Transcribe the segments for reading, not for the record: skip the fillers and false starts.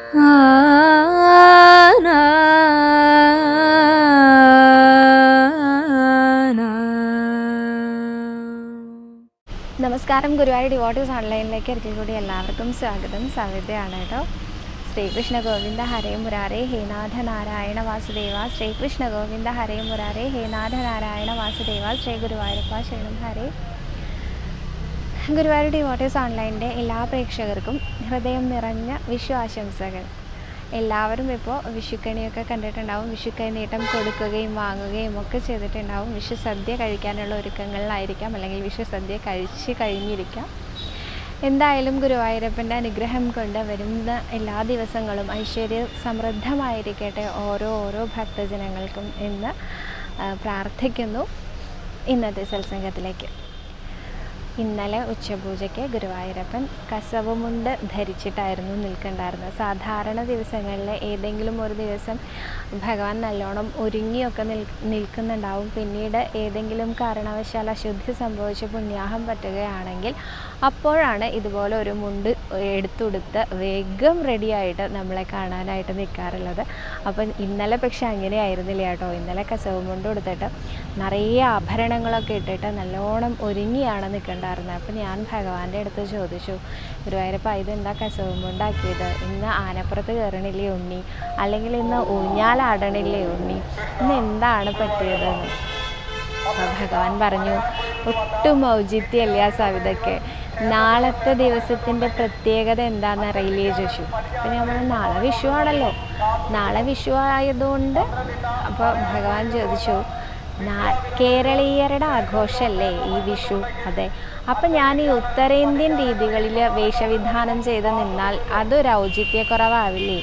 നമസ്കാരം. ഗുരുവായൂർ ഡിവോട്ടീസ് ഓൺലൈനിലേക്ക് ഒരിക്കൽ കൂടി എല്ലാവർക്കും സ്വാഗതം. സവിതയാണ് കേട്ടോ. ശ്രീകൃഷ്ണ ഗോവിന്ദ ഹരേ മുരാരേ ഹേ നാഥ നാരായണ വാസുദേവ. ശ്രീകൃഷ്ണ ഗോവിന്ദ ഹരേ മുരാരേ ഹേ നാഥ നാരായണ വാസുദേവ. ശ്രീ ഗുരുവായൂരപ്പ ശരണം ഹരേ. ഗുരുവായൂർ ഡിവോട്ടീസ് ഓൺലൈനിൻ്റെ എല്ലാ പ്രേക്ഷകർക്കും ഹൃദയം നിറഞ്ഞ വിഷു ആശംസകൾ. എല്ലാവരും ഇപ്പോൾ വിഷുക്കണിയൊക്കെ കണ്ടിട്ടുണ്ടാവും. വിഷുക്കൈ നീട്ടം കൊടുക്കുകയും വാങ്ങുകയും ഒക്കെ ചെയ്തിട്ടുണ്ടാവും. വിഷു സദ്യ കഴിക്കാനുള്ള ഒരുക്കങ്ങളിലായിരിക്കാം, അല്ലെങ്കിൽ വിഷു സദ്യ കഴിച്ച് കഴിഞ്ഞിരിക്കാം. എന്തായാലും ഗുരുവായൂരപ്പൻ്റെ അനുഗ്രഹം കൊണ്ട് വരുന്ന എല്ലാ ദിവസങ്ങളും ഐശ്വര്യ സമൃദ്ധമായിരിക്കട്ടെ ഓരോ ഭക്തജനങ്ങൾക്കും എന്ന് പ്രാർത്ഥിക്കുന്നു. ഇന്നത്തെ സത്സംഗത്തിലേക്ക്. ഇന്നലെ ഉച്ചപൂജയ്ക്ക് ഗുരുവായൂരപ്പൻ കസവുമുണ്ട് ധരിച്ചിട്ടായിരുന്നു നിൽക്കണ്ടായിരുന്നത്. സാധാരണ ദിവസങ്ങളിൽ ഏതെങ്കിലും ഒരു ദിവസം ഭഗവാൻ നല്ലോണം ഒരുങ്ങിയൊക്കെ നിൽക്കുന്നുണ്ടാവും. പിന്നീട് ഏതെങ്കിലും കാരണവശാൽ അശുദ്ധി സംഭവിച്ച് പുണ്യാഹം പറ്റുകയാണെങ്കിൽ അപ്പോഴാണ് ഇതുപോലെ ഒരു മുണ്ട് എടുത്തുടുത്ത് വേഗം റെഡിയായിട്ട് നമ്മളെ കാണാനായിട്ട് നിൽക്കാറുള്ളത്. അപ്പം ഇന്നലെ പക്ഷെ അങ്ങനെ ആയിരുന്നില്ല കേട്ടോ. ഇന്നലെ കസവുമുണ്ട് കൊടുത്തിട്ട് നിറയെ ആഭരണങ്ങളൊക്കെ ഇട്ടിട്ട് നല്ലോണം ഒരുങ്ങിയാണ് നിൽക്കേണ്ടത്. അപ്പം ഞാൻ ഭഗവാന്റെ അടുത്ത് ചോദിച്ചു, ഗുരുവായൂരപ്പ ഇതെന്താ കസവുമുണ്ടാക്കിയത്? ഇന്ന് ആനപ്പുറത്ത് കയറണില്ലേ ഉണ്ണി? അല്ലെങ്കിൽ ഇന്ന് ഊഞ്ഞാലാടണില്ലേ ഉണ്ണി? ഇന്ന് എന്താണ് പറ്റിയതെന്ന്. അപ്പോൾ ഭഗവാൻ പറഞ്ഞു, ഒട്ടും ഔചിത്യമല്ല സവിതയ്ക്ക്. നാളത്തെ ദിവസത്തിൻ്റെ പ്രത്യേകത എന്താണെന്ന് അറിയില്ലേ ചോദിച്ചു. അപ്പം ഞാൻ പറഞ്ഞു, നാളെ വിഷു ആണല്ലോ. നാളെ വിഷു ആയതുകൊണ്ട്. അപ്പോൾ ഭഗവാൻ ചോദിച്ചു, കേരളീയരുടെ ആഘോഷമല്ലേ ഈ വിഷു? അതെ. അപ്പം ഞാൻ ഈ ഉത്തരേന്ത്യൻ രീതികളിൽ വേഷവിധാനം ചെയ്ത് നിന്നാൽ അതൊരു ഔചിത്യക്കുറവാവില്ലേ?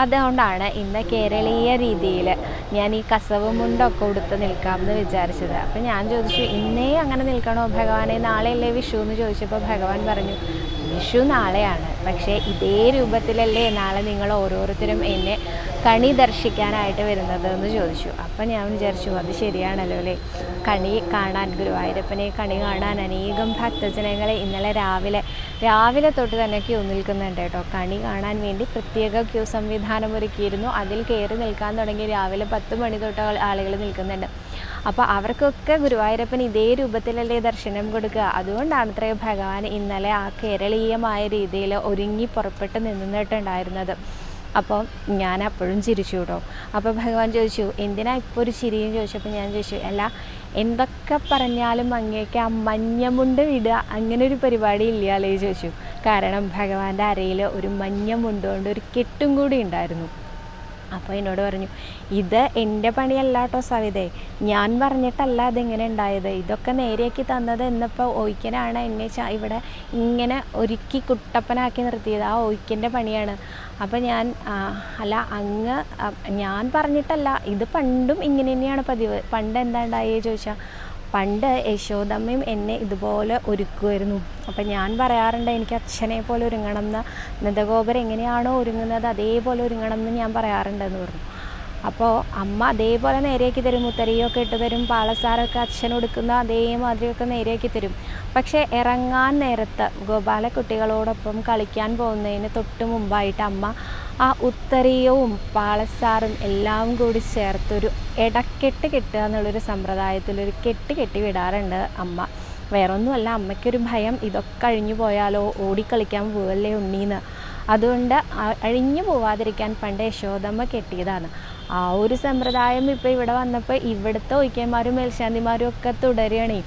അതുകൊണ്ടാണ് ഇന്ന് കേരളീയ രീതിയിൽ ഞാൻ ഈ കസവ് മുണ്ടൊക്കെ ഉടുത്ത് നിൽക്കാമെന്ന് വിചാരിച്ചത്. അപ്പം ഞാൻ ചോദിച്ചു, ഇന്നേ അങ്ങനെ നിൽക്കണോ ഭഗവാനെ? നാളെയല്ലേ വിഷു എന്ന് ചോദിച്ചപ്പോൾ ഭഗവാൻ പറഞ്ഞു, വിഷു നാളെയാണ്, പക്ഷേ ഇതേ രൂപത്തിലല്ലേ നാളെ നിങ്ങൾ ഓരോരുത്തരും എന്നെ കണി ദർശിക്കാനായിട്ട് വരുന്നത് എന്ന് ചോദിച്ചു. അപ്പം ഞാൻ വിചാരിച്ചു, അത് ശരിയാണല്ലോ അല്ലേ. കണി കാണാൻ, ഗുരുവായൂരപ്പനെ കണി കാണാൻ അനേകം ഭക്തജനങ്ങളെ ഇന്നലെ രാവിലെ തൊട്ട് തന്നെ ക്യൂ നിൽക്കുന്നുണ്ട് കേട്ടോ. കണി കാണാൻ വേണ്ടി പ്രത്യേക ക്യൂ സംവിധാനം ഒരുക്കിയിരുന്നു. അതിൽ കയറി നിൽക്കാൻ തുടങ്ങി രാവിലെ 10 മണി തൊട്ട് ആളുകൾ നിൽക്കുന്നുണ്ട്. അപ്പോൾ അവർക്കൊക്കെ ഗുരുവായൂരപ്പൻ ഇതേ രൂപത്തിലല്ലേ ദർശനം കൊടുക്കുക. അതുകൊണ്ടാണ് അത്രയും ഭഗവാൻ ഇന്നലെ ആ കേരളീയമായ രീതിയിൽ ഒരുങ്ങി പുറപ്പെട്ട് നിന്നിട്ടുണ്ടായിരുന്നത്. അപ്പോൾ ഞാൻ അപ്പോഴും ചിരിച്ചു കേട്ടോ. അപ്പോൾ ഭഗവാൻ ചോദിച്ചു, എന്തിനാ ഇപ്പോൾ ഒരു ചിരിയും ചോദിച്ചപ്പോൾ ഞാൻ ചോദിച്ചു, അല്ല എന്തൊക്കെ പറഞ്ഞാലും അങ്ങേക്ക് ആ മഞ്ഞമുണ്ട് വിടുക അങ്ങനെ ഒരു പരിപാടി ഇല്ല അല്ലേ ചോദിച്ചു. കാരണം ഭഗവാന്റെ അരയിൽ ഒരു മഞ്ഞമുണ്ട് കൊണ്ട് ഒരു കെട്ടും കൂടി ഉണ്ടായിരുന്നു. അപ്പോൾ എന്നോട് പറഞ്ഞു, ഇത് എൻ്റെ പണിയല്ല കേട്ടോ സവിതേ, ഞാൻ പറഞ്ഞിട്ടല്ല അതിങ്ങനെ ഉണ്ടായത്. ഇതൊക്കെ നേരെയാക്കി തന്നത് എന്നിപ്പോൾ ഓയ്ക്കനാണ് എന്നെ ഇവിടെ ഇങ്ങനെ ഒരുക്കി കുട്ടപ്പനാക്കി നിർത്തിയത്. ആ ഓയ്ക്കൻ്റെ പണിയാണ്. അപ്പോൾ ഞാൻ അല്ല ഞാൻ പറഞ്ഞിട്ടല്ല, ഇത് പണ്ടും ഇങ്ങനെ തന്നെയാണ് പതിവ്. പണ്ട് എന്താ ഉണ്ടായേ ചോദിച്ചാൽ, പണ്ട് യശോദമ്മയും എന്നെ ഇതുപോലെ ഒരുക്കുമായിരുന്നു. അപ്പം ഞാൻ പറയാറുണ്ട്, എനിക്ക് അച്ഛനെ പോലെ ഒരുങ്ങണം എന്ന്, നന്ദഗോപുരം എങ്ങനെയാണോ ഒരുങ്ങുന്നത് അതേപോലെ ഒരുങ്ങണം എന്ന് ഞാൻ പറയാറുണ്ടെന്ന് പറഞ്ഞു. അപ്പോൾ അമ്മ അതേപോലെ നേരെയാക്കി തരും. മുത്തരിയൊക്കെ ഇട്ട് തരും. പാളസാരൊക്കെ അച്ഛൻ കൊടുക്കുന്ന അതേമാതിരിയൊക്കെ നേരെയാക്കി തരും. പക്ഷേ ഇറങ്ങാൻ നേരത്ത് ഗോപാലക്കുട്ടികളോടൊപ്പം കളിക്കാൻ പോകുന്നതിന് തൊട്ട് മുമ്പായിട്ട് അമ്മ ആ ഉത്തരീയവും പാളസാറും എല്ലാം കൂടി ചേർത്തൊരു ഇടക്കെട്ട് കെട്ടുക എന്നുള്ളൊരു സമ്പ്രദായത്തിലൊരു കെട്ടി വിടാറുണ്ട് അമ്മ. വേറൊന്നുമല്ല, അമ്മയ്ക്കൊരു ഭയം, ഇതൊക്കെ അഴിഞ്ഞു പോയാലോ, ഓടിക്കളിക്കാൻ പോവല്ലേ ഉണ്ണീന്ന്. അതുകൊണ്ട് അഴിഞ്ഞു പോവാതിരിക്കാൻ പണ്ട് യശോദമ്മ കെട്ടിയതാണ്. ആ ഒരു സമ്പ്രദായം ഇപ്പോൾ ഇവിടെ വന്നപ്പോൾ ഇവിടുത്തെ ഒയ്ക്കന്മാരും മേൽശാന്തിമാരും ഒക്കെ തുടരുകയാണ്.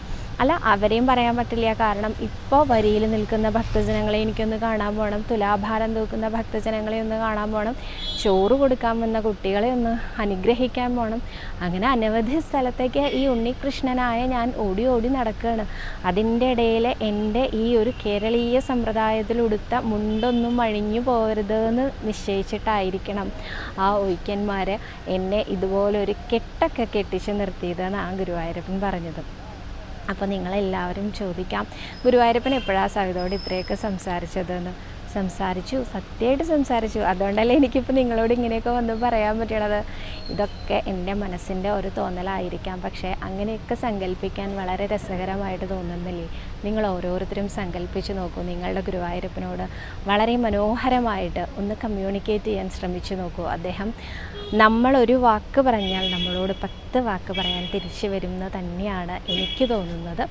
അല്ല, അവരെയും പറയാൻ പറ്റില്ല. കാരണം ഇപ്പോൾ വരിയിൽ നിൽക്കുന്ന ഭക്തജനങ്ങളെ എനിക്കൊന്ന് കാണാൻ പോകണം, തുലാഭാരം തൂക്കുന്ന ഭക്തജനങ്ങളെ ഒന്ന് കാണാൻ പോകണം, ചോറ് കൊടുക്കാൻ വന്ന കുട്ടികളെ ഒന്ന് അനുഗ്രഹിക്കാൻ പോകണം. അങ്ങനെ അനവധി സ്ഥലത്തേക്ക് ഈ ഉണ്ണികൃഷ്ണനായ ഞാൻ ഓടി നടക്കുകയാണ്. അതിൻ്റെ ഇടയിൽ എൻ്റെ ഈ ഒരു കേരളീയ സമ്പ്രദായത്തിലുടുത്ത മുണ്ടൊന്നും അഴിഞ്ഞു പോകരുതെന്ന് നിശ്ചയിച്ചിട്ടായിരിക്കണം ആ ഒയ്ക്കന്മാർ എന്നെ ഇതുപോലൊരു കെട്ടൊക്കെ കെട്ടിച്ച് നിർത്തിയതെന്ന് ആ ഗുരുവായൂരപ്പൻ പറഞ്ഞത്. അപ്പോൾ നിങ്ങളെല്ലാവരും ചോദിക്കാം, ഗുരുവായൂരപ്പൻ എപ്പോഴാണ് സവിതയോട് ഇത്രയൊക്കെ സംസാരിച്ചതെന്ന്. സംസാരിച്ചു, സത്യമായിട്ട് സംസാരിച്ചു. അതുകൊണ്ടല്ലേ എനിക്കിപ്പോൾ നിങ്ങളോട് ഇങ്ങനെയൊക്കെ വന്ന് പറയാൻ പറ്റണത്. ഇതൊക്കെ എൻ്റെ മനസ്സിൻ്റെ ഒരു തോന്നലായിരിക്കാം, പക്ഷേ അങ്ങനെയൊക്കെ സങ്കല്പിക്കാൻ വളരെ രസകരമായിട്ട് തോന്നുന്നില്ലേ? നിങ്ങൾ ഓരോരുത്തരും സങ്കല്പിച്ച് നോക്കൂ. നിങ്ങളുടെ ഗുരുവായൂരപ്പനോട് വളരെ മനോഹരമായിട്ട് ഒന്ന് കമ്മ്യൂണിക്കേറ്റ് ചെയ്യാൻ ശ്രമിച്ചു നോക്കൂ. അദ്ദേഹം നമ്മളൊരു വാക്ക് പറഞ്ഞാൽ നമ്മളോട് 10 വാക്ക് പറയാൻ തിരിച്ചു വരുന്ന തന്നെയാണ് എനിക്ക് തോന്നുന്നത്.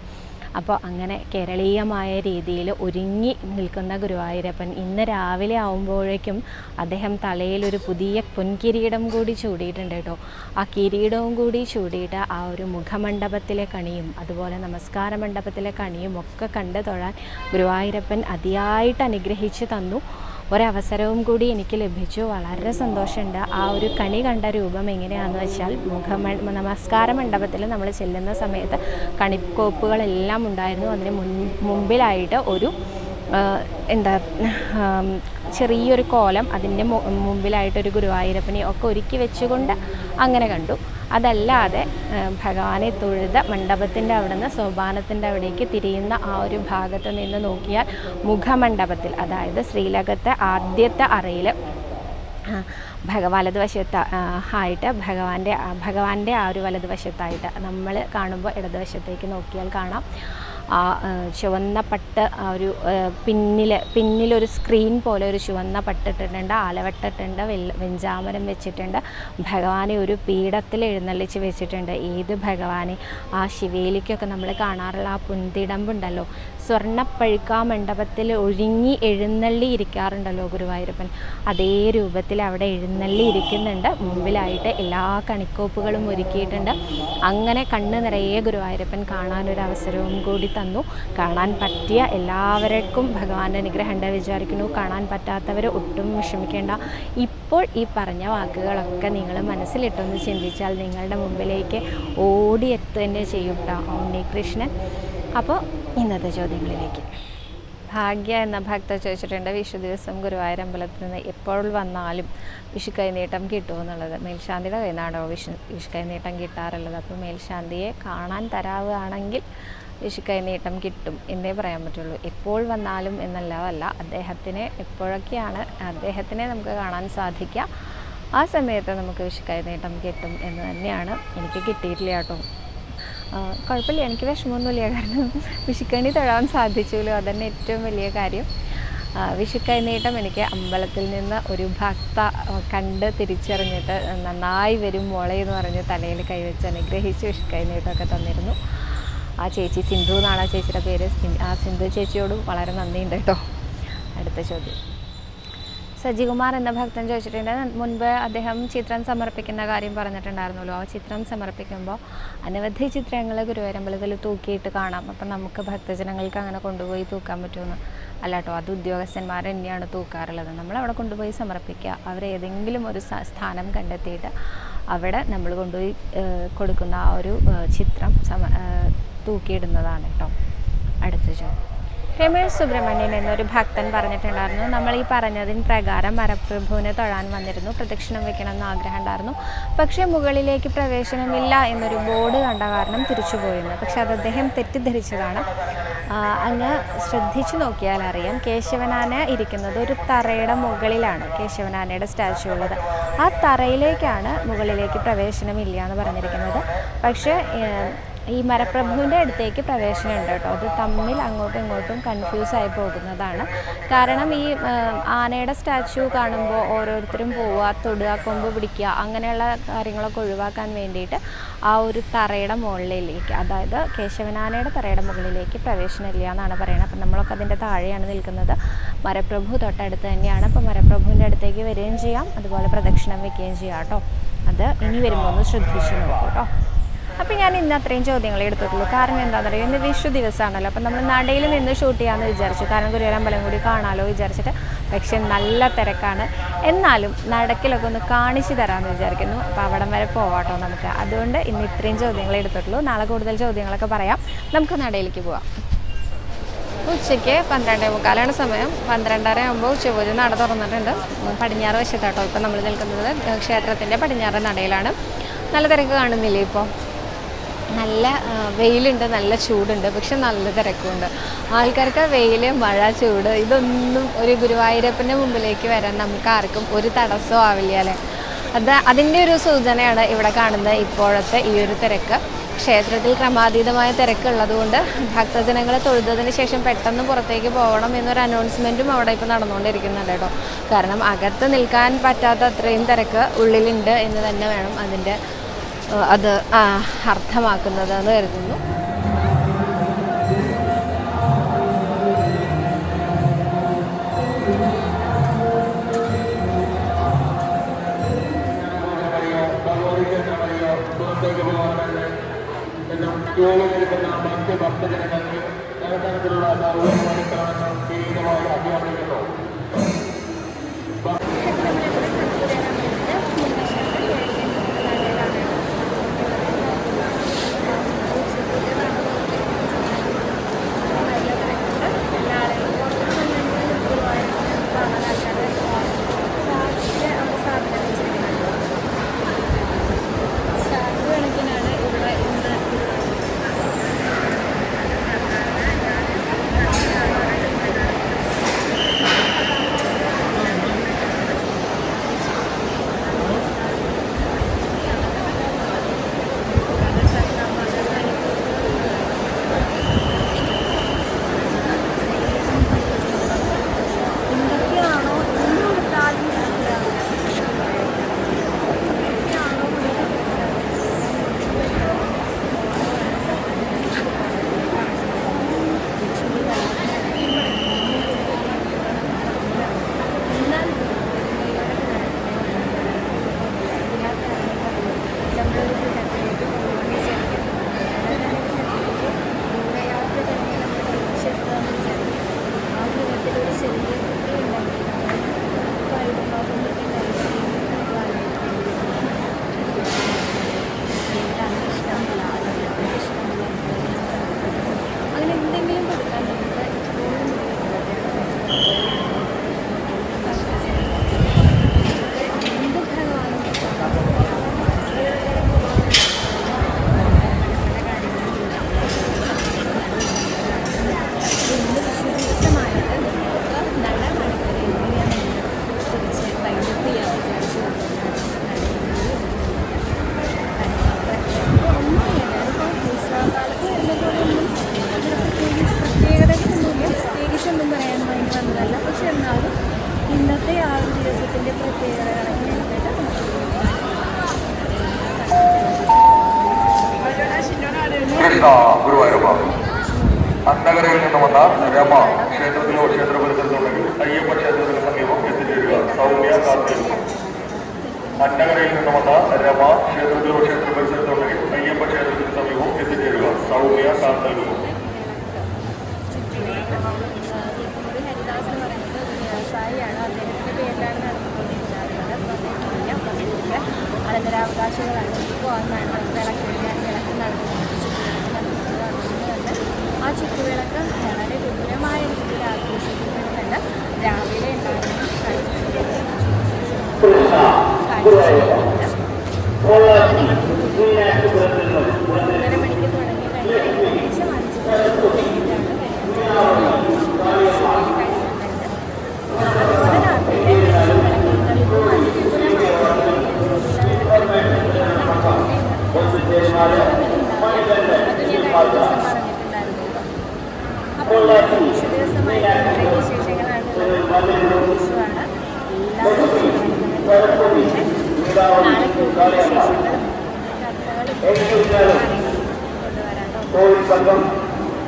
അപ്പോൾ അങ്ങനെ കേരളീയമായ രീതിയിൽ ഒരുങ്ങി നിൽക്കുന്ന ഗുരുവായൂരപ്പൻ ഇന്ന് രാവിലെ ആവുമ്പോഴേക്കും അദ്ദേഹം തലയിലൊരു പുതിയ പൊൻകിരീടം കൂടി ചൂടിയിട്ടുണ്ട് കേട്ടോ. ആ കിരീടവും കൂടി ചൂടിയിട്ട് ആ ഒരു മുഖമണ്ഡപത്തിലെ കണിയും അതുപോലെ നമസ്കാര മണ്ഡപത്തിലെ കണിയും ഒക്കെ കണ്ടു തൊഴാൻ ഗുരുവായൂരപ്പൻ അതിയായിട്ട് അനുഗ്രഹിച്ചു തന്നു. ഒരവസരവും കൂടി എനിക്ക് ലഭിച്ചു. വളരെ സന്തോഷമുണ്ട്. ആ ഒരു കണി കണ്ട രൂപം എങ്ങനെയാണെന്ന് വെച്ചാൽ നമസ്കാര മണ്ഡപത്തിൽ നമ്മൾ ചെല്ലുന്ന സമയത്ത് കണിക്കോപ്പുകളെല്ലാം ഉണ്ടായിരുന്നു. അതിന് മുമ്പിലായിട്ട് ഒരു ചെറിയൊരു കോലം, അതിൻ്റെ മുമ്പിലായിട്ടൊരു ഗുരുവായൂരപ്പനെ ഒക്കെ ഒരുക്കി വെച്ചുകൊണ്ട് അങ്ങനെ കണ്ടു. അതല്ലാതെ ഭഗവാനെ തൊഴുത മണ്ഡപത്തിൻ്റെ അവിടെ നിന്ന് സോപാനത്തിൻ്റെ അവിടേക്ക് തിരിയുന്ന ആ ഒരു ഭാഗത്ത് നിന്ന് നോക്കിയാൽ മുഖമണ്ഡപത്തിൽ, അതായത് ശ്രീലകത്തെ ആദ്യത്തെ അറയിൽ വലതുവശത്ത് ആയിട്ട് ഭഗവാന്റെ ആ ഒരു വലതുവശത്തായിട്ട് നമ്മൾ കാണുമ്പോൾ ഇടതുവശത്തേക്ക് നോക്കിയാൽ കാണാം ആ ചുവന്ന പട്ട്, ആ ഒരു പിന്നിലൊരു സ്ക്രീൻ പോലെ ഒരു ചുവന്ന പട്ടിട്ടിട്ടുണ്ട്, ആലവട്ടിട്ടുണ്ട്, വെഞ്ചാമരം വെച്ചിട്ടുണ്ട്. ഭഗവാനെ ഒരു പീഠത്തിൽ എഴുന്നള്ളിച്ച് വെച്ചിട്ടുണ്ട്. ഏത് ഭഗവാനെ? ആ ശിവേലിക്കൊക്കെ നമ്മൾ കാണാറുള്ള ആ പുന്തിടമ്പുണ്ടല്ലോ, സ്വർണ്ണപ്പഴുക്കാ മണ്ഡപത്തിൽ ഒഴുങ്ങി എഴുന്നള്ളി ഇരിക്കാറുണ്ടല്ലോ ഗുരുവായൂരപ്പൻ, അതേ രൂപത്തിൽ അവിടെ എഴുന്നള്ളി ഇരിക്കുന്നുണ്ട്. മുമ്പിലായിട്ട് എല്ലാ കണിക്കോപ്പുകളും ഒരുക്കിയിട്ടുണ്ട്. അങ്ങനെ കണ്ണ് നിറയെ ഗുരുവായൂരപ്പൻ കാണാനൊരു അവസരവും കൂടി തന്നു. കാണാൻ പറ്റിയ എല്ലാവർക്കും ഭഗവാന്റെ അനുഗ്രഹം ഉണ്ട് വിചാരിക്കുന്നു. കാണാൻ പറ്റാത്തവർ ഒട്ടും വിഷമിക്കേണ്ട. ഇപ്പോൾ ഈ പറഞ്ഞ വാക്കുകളൊക്കെ നിങ്ങൾ മനസ്സിലിട്ടൊന്ന് ചിന്തിച്ചാൽ നിങ്ങളുടെ മുമ്പിലേക്ക് ഓടിയെത്തുക തന്നെ ചെയ്യും കേട്ടോ ഉണ്ണികൃഷ്ണൻ. അപ്പോൾ ഇന്നത്തെ ചോദ്യങ്ങളിലേക്ക്. ഭാഗ്യ എന്ന ഭക്ത ചോദിച്ചിട്ടുണ്ട്, വിഷു ദിവസം ഗുരുവായൂർ അമ്പലത്തിൽ നിന്ന് എപ്പോൾ വന്നാലും വിഷു കൈനീട്ടം കിട്ടുമെന്നുള്ളത്. മേൽശാന്തിയുടെ കൈനാടോ വിഷു കൈനീട്ടം കിട്ടാറുള്ളത്. അപ്പോൾ മേൽശാന്തിയെ കാണാൻ തരാവുകയാണെങ്കിൽ വിഷു കൈനീട്ടം കിട്ടും എന്നേ പറയാൻ പറ്റുള്ളൂ. എപ്പോൾ വന്നാലും എന്നല്ലാതല്ല, അദ്ദേഹത്തിനെ എപ്പോഴൊക്കെയാണ് അദ്ദേഹത്തിനെ നമുക്ക് കാണാൻ സാധിക്കുക ആ സമയത്ത് നമുക്ക് വിഷു കൈനീട്ടം കിട്ടും എന്ന് തന്നെയാണ്. എനിക്ക് കിട്ടിയിട്ടില്ല കേട്ടോ. കുഴപ്പമില്ല, എനിക്ക് വിഷമമൊന്നുമില്ല. കാരണം വിഷുക്കണി തൊഴാൻ സാധിച്ചുല്ലോ, അതന്നെ ഏറ്റവും വലിയ കാര്യം. വിഷു കൈനീട്ടം എനിക്ക് അമ്പലത്തിൽ നിന്ന് ഒരു ഭക്ത കണ്ട് തിരിച്ചറിഞ്ഞിട്ട് നന്നായി വരും മോളെ എന്ന് പറഞ്ഞ് തലയിൽ കൈവച്ച് അനുഗ്രഹിച്ച് വിഷു കൈനീട്ടമൊക്കെ തന്നിരുന്നു. ആ ചേച്ചി സിന്ധു എന്നാണ് ആ ചേച്ചിയുടെ പേര്. ആ സിന്ധു ചേച്ചിയോടും വളരെ നന്ദിയുണ്ട് കേട്ടോ. അടുത്ത ചോദ്യം. സജികുമാർ എന്ന ഭക്തൻ ചോദിച്ചിട്ടുണ്ട്, മുൻപ് അദ്ദേഹം ചിത്രം സമർപ്പിക്കുന്ന കാര്യം പറഞ്ഞിട്ടുണ്ടായിരുന്നല്ലോ. ആ ചിത്രം സമർപ്പിക്കുമ്പോൾ അനവധി ചിത്രങ്ങൾ ഗുരുവായൂരമ്പലത്തിൽ തൂക്കിയിട്ട് കാണാം. അപ്പം നമുക്ക് ഭക്തജനങ്ങൾക്ക് അങ്ങനെ കൊണ്ടുപോയി തൂക്കാൻ പറ്റുമെന്ന് അല്ല കേട്ടോ. അത് ഉദ്യോഗസ്ഥന്മാർ തന്നെയാണ് തൂക്കാറുള്ളത്. നമ്മളവിടെ കൊണ്ടുപോയി സമർപ്പിക്കുക. അവരേതെങ്കിലും ഒരു സ്ഥാനം കണ്ടെത്തിയിട്ട് അവിടെ നമ്മൾ കൊണ്ടുപോയി കൊടുക്കുന്ന ആ ഒരു ചിത്രം തൂക്കിയിടുന്നതാണ് കേട്ടോ. അടുത്ത ചോദ്യം. രമേശ് സുബ്രഹ്മണ്യൻ എന്നൊരു ഭക്തൻ പറഞ്ഞിട്ടുണ്ടായിരുന്നു, നമ്മൾ ഈ പറഞ്ഞതിന് പ്രകാരം മരപ്രഭുവിനെ തൊഴാൻ വന്നിരുന്നു, പ്രദക്ഷിണം വെക്കണമെന്ന് ആഗ്രഹം ഉണ്ടായിരുന്നു, പക്ഷേ മുകളിലേക്ക് പ്രവേശനമില്ല എന്നൊരു ബോർഡ് കണ്ട കാരണം തിരിച്ചുപോയിരുന്നു. പക്ഷെ അത് അദ്ദേഹം തെറ്റിദ്ധരിച്ചതാണ്. അങ്ങ് ശ്രദ്ധിച്ചു നോക്കിയാൽ അറിയാം, കേശവനാന ഇരിക്കുന്നത് ഒരു തറയുടെ മുകളിലാണ് കേശവനാനയുടെ സ്റ്റാച്ചു ഉള്ളത്. ആ തറയിലേക്കാണ് മുകളിലേക്ക് പ്രവേശനമില്ല എന്ന് പറഞ്ഞിരിക്കുന്നത്. പക്ഷേ ഈ മരപ്രഭുവിൻ്റെ അടുത്തേക്ക് പ്രവേശനം ഉണ്ട് കേട്ടോ. അത് തമ്മിൽ അങ്ങോട്ടും ഇങ്ങോട്ടും കൺഫ്യൂസായി പോകുന്നതാണ്. കാരണം ഈ ആനയുടെ സ്റ്റാച്ചു കാണുമ്പോൾ ഓരോരുത്തരും പോവുക, തൊടുക, കൊമ്പ് പിടിക്കുക, അങ്ങനെയുള്ള കാര്യങ്ങളൊക്കെ ഒഴിവാക്കാൻ വേണ്ടിയിട്ട് ആ ഒരു തറയുടെ മുകളിലേക്ക്, അതായത് കേശവനാനയുടെ തറയുടെ മുകളിലേക്ക് പ്രവേശനമില്ല എന്നാണ് പറയുന്നത്. അപ്പം നമ്മളൊക്കെ അതിൻ്റെ താഴെയാണ് നിൽക്കുന്നത്. മരപ്രഭു തൊട്ടടുത്ത് തന്നെയാണ്. അപ്പോൾ മരപ്രഭുവിൻ്റെ അടുത്തേക്ക് വരികയും ചെയ്യാം, അതുപോലെ പ്രദക്ഷിണം വയ്ക്കുകയും ചെയ്യാം കേട്ടോ. അത് ഇനി വരുമ്പോൾ ഒന്ന് ശ്രദ്ധിച്ച് നോക്കൂ കേട്ടോ. അപ്പോൾ ഞാൻ ഇന്ന് അത്രയും ചോദ്യങ്ങളെ എടുത്തിട്ടുള്ളൂ. കാരണം എന്താണെന്ന് പറയുക, ഇന്ന് വിഷു ദിവസമാണല്ലോ. അപ്പം നമ്മൾ നടയിൽ നിന്ന് ഷൂട്ട് ചെയ്യാമെന്ന് വിചാരിച്ചു, കാരണം ഗുരുവായൂർ അമ്പലം കൂടി കാണാമല്ലോ വിചാരിച്ചിട്ട്. പക്ഷെ നല്ല തിരക്കാണ്. എന്നാലും നടക്കിലൊക്കെ ഒന്ന് കാണിച്ചു തരാമെന്ന് വിചാരിക്കുന്നു. അപ്പോൾ അവിടം വരെ പോവാട്ടോ നമുക്ക്. അതുകൊണ്ട് ഇന്ന് ഇത്രയും ചോദ്യങ്ങളെ എടുത്തിട്ടുള്ളൂ. നാളെ കൂടുതൽ ചോദ്യങ്ങളൊക്കെ പറയാം. നമുക്ക് നടയിലേക്ക് പോവാം. ഉച്ചയ്ക്ക് 12:45 സമയം. 12:30 ആകുമ്പോൾ ഉച്ചപൂജ നട തുറന്നിട്ടുണ്ട്. പടിഞ്ഞാറ് വശത്താട്ടോ ഇപ്പോൾ നമ്മൾ നിൽക്കുന്നത്. ക്ഷേത്രത്തിൻ്റെ പടിഞ്ഞാറ് നടയിലാണ്. നല്ല തിരക്ക് കാണുന്നില്ലേ ഇപ്പോൾ? നല്ല വെയിലുണ്ട്, നല്ല ചൂടുണ്ട്, പക്ഷെ നല്ല തിരക്കുണ്ട്. ആൾക്കാർക്ക് വെയിൽ, മഴ, ചൂട് ഇതൊന്നും ഒരു ഗുരുവായൂരപ്പൻ്റെ മുമ്പിലേക്ക് വരാൻ നമുക്ക് ആർക്കും ഒരു തടസ്സവും ആവില്ല അല്ലേ. അതിൻ്റെ ഒരു സൂചനയാണ് ഇവിടെ കാണുന്ന ഇപ്പോഴത്തെ ഈ ഒരു തിരക്ക്. ക്ഷേത്രത്തിൽ ക്രമാതീതമായ തിരക്കുള്ളതുകൊണ്ട് ഭക്തജനങ്ങൾ തൊഴുതതിന് ശേഷം പെട്ടെന്ന് പുറത്തേക്ക് പോകണം എന്നൊരു അനൗൺസ്മെൻറ്റും അവിടെ ഇപ്പോൾ നടന്നുകൊണ്ടിരിക്കുന്നുണ്ട് കേട്ടോ. കാരണം അകത്ത് നിൽക്കാൻ പറ്റാത്ത അത്രയും തിരക്ക് ഉള്ളിലുണ്ട് എന്ന് തന്നെ വേണം അത് അർത്ഥമാക്കുന്നത് എന്ന് കരുതുന്നു. ഗുരുവായൂരപ്പ അന്നകരയിൽ നിന്ന് വന്ന രമ ക്ഷേത്രത്തിലോ ക്ഷേത്ര പരിസരത്തുണ്ടെങ്കിൽ അയ്യപ്പ ക്ഷേത്രത്തിന് സമീപം എത്തിച്ചേരുക. സൗമ്യ കാത്തിരിക്കും. അന്നകരയിൽ നിന്ന് വന്ന രമ ക്ഷേത്രത്തിലോ ക്ഷേത്ര പരിസരത്തുണ്ടെങ്കിൽ അയ്യപ്പ ക്ഷേത്രത്തിന് സമീപം എത്തിച്ചേരുക. സൗമ്യ കാത്തിരിക്കും. അനന്തരാവകാശികളാണ് വിളക്ക് നടത്തുന്നത്. ആ ചുറ്റുവിളക്ക് വളരെ വിപുലമായ രീതിയിൽ ആഘോഷിക്കപ്പെടുന്നുണ്ട്. രാവിലെ ഉണ്ടാകുന്ന 1:30 മണിക്ക് തുടങ്ങി കഴിഞ്ഞാൽ ഏകദേശം 5 അതുപോലെ രാത്രിയിലെ വിളക്കുകളിലും അപ്പോൾ ദിവസമായി വിശേഷങ്ങളാണ്. നാളെ കൂടുതൽ വിശേഷങ്ങളും കഥകളും കൊണ്ടുവരാം.